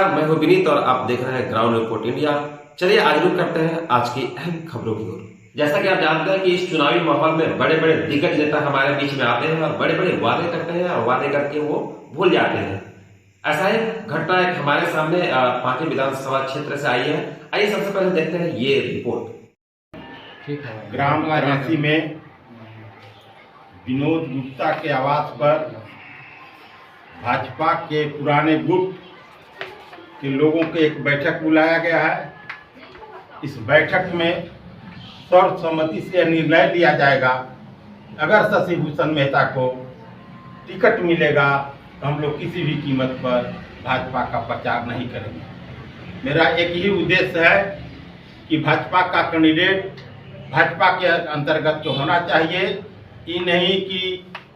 नमस्कार, मैं हूं विनीत और आप देख रहे हैं ग्राउंड रिपोर्ट इंडिया। चलिए आज रुक करते हैं आज की अहम खबरों की ओर। जैसा कि आप जानते हैं कि इस चुनावी माहौल में बड़े बड़े दिग्गज नेता हमारे बीच में आते हैं और बड़े बड़े वादे करते हैं और वादे करके वो भूल जाते हैं। ऐसा ही घटना एक हमारे सामने पांकी विधानसभा क्षेत्र से आई है। आइए सबसे पहले देखते हैं ये रिपोर्ट। ग्राम वाराणसी में विनोद गुप्ता के आवास पर भाजपा के पुराने गुट के लोगों के एक बैठक बुलाया गया है। इस बैठक में सर्वसम्मति से निर्णय लिया जाएगा, अगर शशि भूषण मेहता को टिकट मिलेगा तो हम लोग किसी भी कीमत पर भाजपा का प्रचार नहीं करेंगे। मेरा एक ही उद्देश्य है कि भाजपा का कैंडिडेट भाजपा के अंतर्गत तो होना चाहिए, ये नहीं कि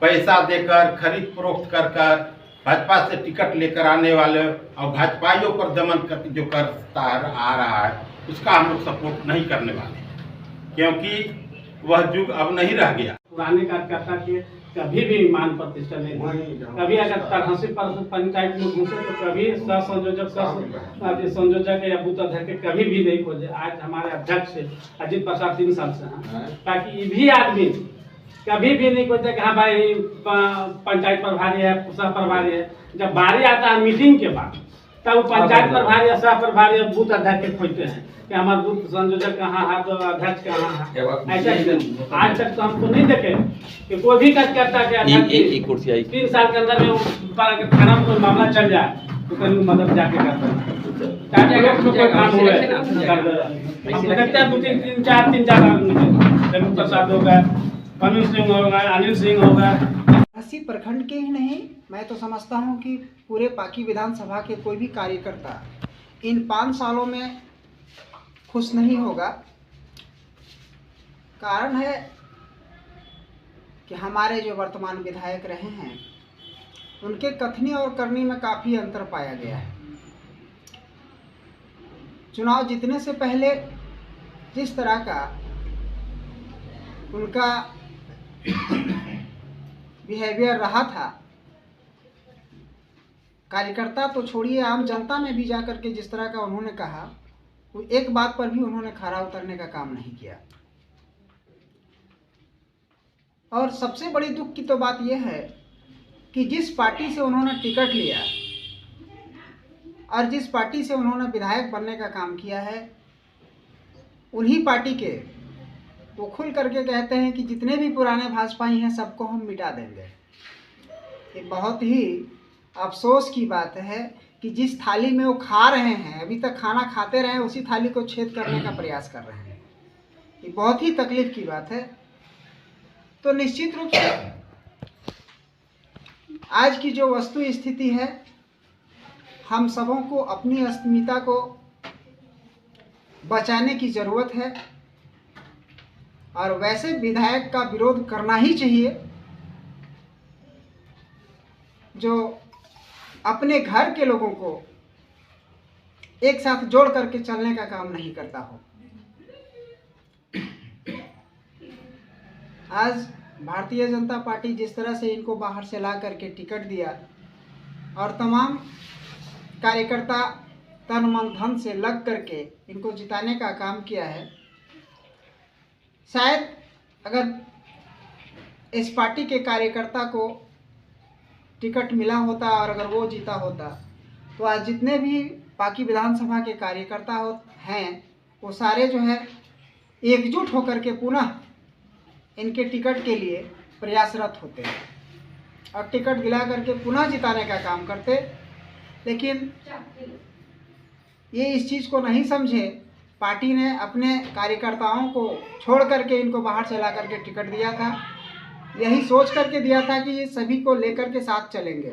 पैसा देकर खरीद फरोख्त कर भाजपा से टिकट लेकर आने वाले और भाजपाइयों पर दमन कर जो करता आ रहा है उसका हम लोग सपोर्ट नहीं करने वाले, क्योंकि वह युग अब नहीं रह गया। पुराने कार्यकर्ता के कभी भी मान प्रतिष्ठा नहीं थी। कभी अगर तरहसी पंचायत में घुसे तो कभी संयोजक या बूथ अध्यक्ष कभी भी नहीं खोजे। आज हमारे अध्यक्ष अजीत प्रसाद 3 साल से हैं, ताकि ये भी आदमी कभी भी नहीं खोजते कि हाँ भाई पंचायत प्रभारी है, सह प्रभारी है। जब बारी आता है मीटिंग के बाद तब पंचायत प्रभारी या सह प्रभारी या बूथ अध्यक्ष खोजते हैं कि हमारा बूथ संयोजक कहाँ है, तो अध्यक्ष कहाँ है। ऐसा आज तक तो हमको नहीं देखे कि कोई भी कार्यकर्ता के अध्यक्ष 3 साल के अंदर में थाना में कोई मामला चल जाए तो कहीं मदद जाके करते हैं। कोई काम हुए देखते हैं 2-3-4 जमीन प्रसाद हो गए, अनिल सिंह हो गए, अनिल सिंह हो गए। 80 प्रखंड के ही नहीं, मैं तो समझता हूं कि पूरे पाकी विधानसभा के कोई भी कार्यकर्ता इन 5 सालों में खुश नहीं होगा। कारण है कि हमारे जो वर्तमान विधायक रहे हैं उनके कथनी और करनी में काफ़ी अंतर पाया गया है। चुनाव जीतने से पहले जिस तरह का उनका बिहेवियर रहा था, कार्यकर्ता तो छोड़िए, आम जनता में भी जाकर के जिस तरह का उन्होंने कहा, वो एक बात पर भी उन्होंने खरा उतरने का काम नहीं किया। और सबसे बड़ी दुख की तो बात यह है कि जिस पार्टी से उन्होंने टिकट लिया और जिस पार्टी से उन्होंने विधायक बनने का काम किया है, उन्हीं पार्टी के वो खुल करके कहते हैं कि जितने भी पुराने भाजपाई हैं सबको हम मिटा देंगे। ये बहुत ही अफसोस की बात है कि जिस थाली में वो खा रहे हैं, अभी तक खाना खाते रहे, उसी थाली को छेद करने का प्रयास कर रहे हैं। ये बहुत ही तकलीफ की बात है। तो निश्चित रूप से आज की जो वस्तु स्थिति है, हम सबों को अपनी अस्मिता को बचाने की ज़रूरत है और वैसे विधायक का विरोध करना ही चाहिए जो अपने घर के लोगों को एक साथ जोड़ करके चलने का काम नहीं करता हो। आज भारतीय जनता पार्टी जिस तरह से इनको बाहर से ला करके टिकट दिया और तमाम कार्यकर्ता तन मन धन से लग करके इनको जिताने का काम किया है, शायद अगर इस पार्टी के कार्यकर्ता को टिकट मिला होता और अगर वो जीता होता तो आज जितने भी पाकी विधानसभा के कार्यकर्ता हैं वो सारे जो है एकजुट होकर के पुनः इनके टिकट के लिए प्रयासरत होते और टिकट दिला करके पुनः जिताने का काम करते। लेकिन ये इस चीज़ को नहीं समझे। पार्टी ने अपने कार्यकर्ताओं को छोड़ करके इनको बाहर से ला करके टिकट दिया था, यही सोच करके दिया था कि ये सभी को लेकर के साथ चलेंगे,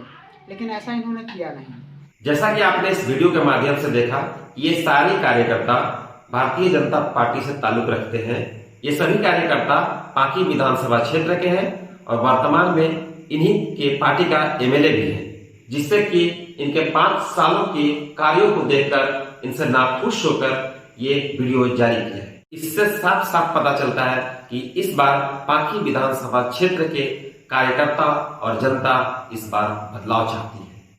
लेकिन ऐसा इन्होंने किया नहीं। जैसा कि आपने इस वीडियो के माध्यम से देखा, ये सारे कार्यकर्ता भारतीय जनता पार्टी से ताल्लुक रखते हैं। ये सभी कार्यकर्ता पाकी विधानसभा क्षेत्र के हैं और वर्तमान में इन्हीं के पार्टी का एमएलए भी है, जिससे कि इनके 5 सालों के कार्यों को देखकर इनसे नाखुश होकर ये वीडियो जारी किया है। इससे साफ साफ पता चलता है कि इस बार पाकी विधानसभा क्षेत्र के कार्यकर्ता और जनता इस बार बदलाव चाहती है।